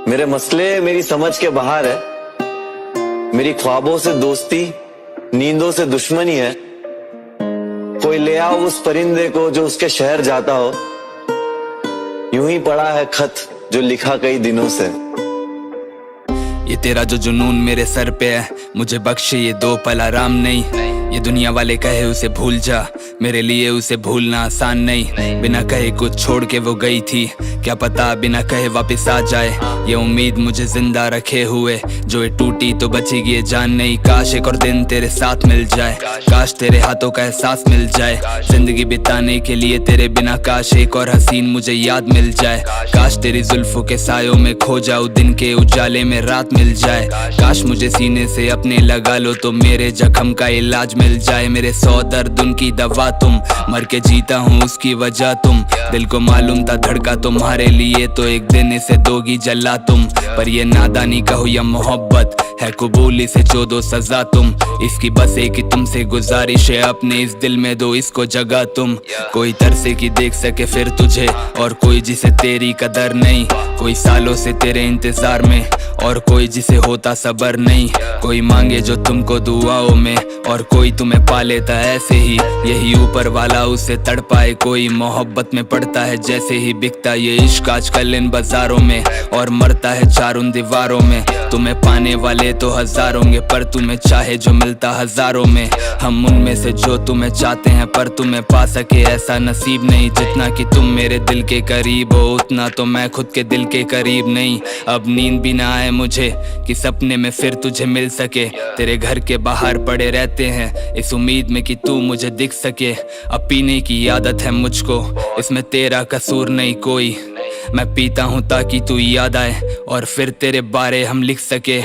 मेरे मसले मेरी समझ के बाहर है। मेरी ख्वाबों से दोस्ती, नींदों से दुश्मनी है। कोई ले आओ उस परिंदे को जो उसके शहर जाता हो। यूं ही पड़ा है खत जो लिखा कई दिनों से। ये तेरा जो जुनून मेरे सर पे है, मुझे बख्शे ये 2 पल आराम नहीं। ये दुनिया वाले कहे उसे भूल जा, मेरे लिए उसे भूलना आसान नहीं। बिना कहे कुछ छोड़ के वो गई थी, क्या पता बिना कहे वापस आ जाए। ये उम्मीद मुझे जिंदा रखे हुए, जो ये टूटी तो बचेगी ये जान नहीं। काश एक और दिन तेरे साथ मिल जाए, काश तेरे हाथों का एहसास मिल जाए। जिंदगी बिताने के लिए तेरे बिना काश एक और हसीन मुझे याद मिल जाए। काश तेरी जुल्फों के सायों में खो जाऊं, दिन के उजाले में रात मिल जाए। काश मुझे सीने से अपने लगा लो तो मेरे जख्म का इलाज मिल जाए। मेरे 100 दर्द उनकी दवा तुम, मर के जीता हूँ उसकी वजह तुम। दिल को मालूम था धड़का तुम्हारे लिए, तो एक दिन इसे दोगी जला तुम। पर ये नादानी कहो या मोहब्बत है, कबूली से जो दो सजा तुम। इसकी बस एक ही तुमसे गुजारिश है, अपने इस दिल में दो इसको जगह तुम। कोई तरसे की देख सके फिर तुझे, और कोई जिसे तेरी कदर नहीं। कोई सालों से तेरे इंतजार में, और कोई जिसे होता सबर नहीं। कोई मांगे जो तुमको दुआओं में, और कोई तुम्हें पा लेता ऐसे ही। यही ऊपर वाला उसे तड़पाए, कोई मोहब्बत में पड़ता है जैसे ही बिकता ये इश्क आजकल इन बाजारों में, और मरता है चारों दीवारों में। तुम्हें पाने वाले तो हजार होंगे, पर तुम्हें चाहे जो मिलता हजारों में। हम उनमें से जो तुम्हें चाहते हैं, पर तुम्हें पा सके ऐसा नसीब नहीं। जितना कि तुम मेरे दिल के करीब हो, उतना तो मैं खुद के दिल के करीब नहीं। अब नींद भी ना आए मुझे कि सपने में फिर तुझे मिल सके। तेरे घर के बाहर पड़े रहते हैं इस उम्मीद में कि तू मुझे दिख सके। अब पीने की आदत है मुझको, इसमें तेरा कसूर नहीं कोई। मैं पीता हूँ ताकि तू याद आए, और फिर तेरे बारे हम लिख सके।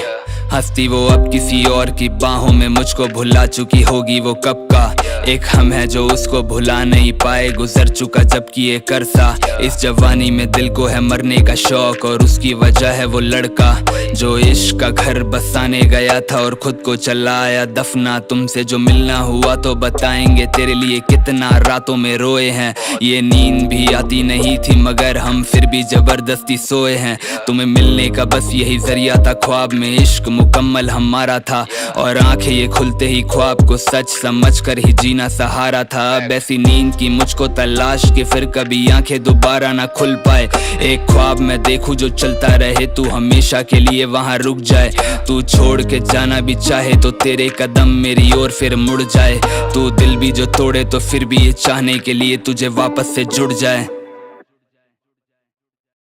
हंसती वो अब किसी और की बाहों में, मुझको भुला चुकी होगी वो कब का। एक हम है जो उसको भुला नहीं पाए, गुजर चुका जबकि एक अरसा। इस जवानी में दिल को है मरने का शौक, और उसकी वजह है वो लड़का जो इश्क का घर बसाने गया था और खुद को चला आया दफना। तुमसे जो मिलना हुआ तो बताएंगे, तेरे लिए कितना रातों में रोए हैं। ये नींद भी आती नहीं थी मगर हम फिर भी जबरदस्ती सोए हैं। तुम्हें मिलने का बस यही जरिया था, ख्वाब में इश्क मुकम्मल हमारा था। और आंखें ये खुलते ही ख्वाब को सच समझ कर ही जीना सहारा था। अब ऐसी नींद की मुझको तलाश के फिर कभी आंखें दोबारा ना खुल पाए। एक ख्वाब मैं देखूं जो चलता रहे, तू हमेशा के लिए वहां रुक जाए। तू छोड़ के जाना भी चाहे तो तेरे कदम मेरी ओर फिर मुड़ जाए। तू दिल भी जो तोड़े तो फिर भी ये चाहने के लिए तुझे वापस से जुड़ जाए।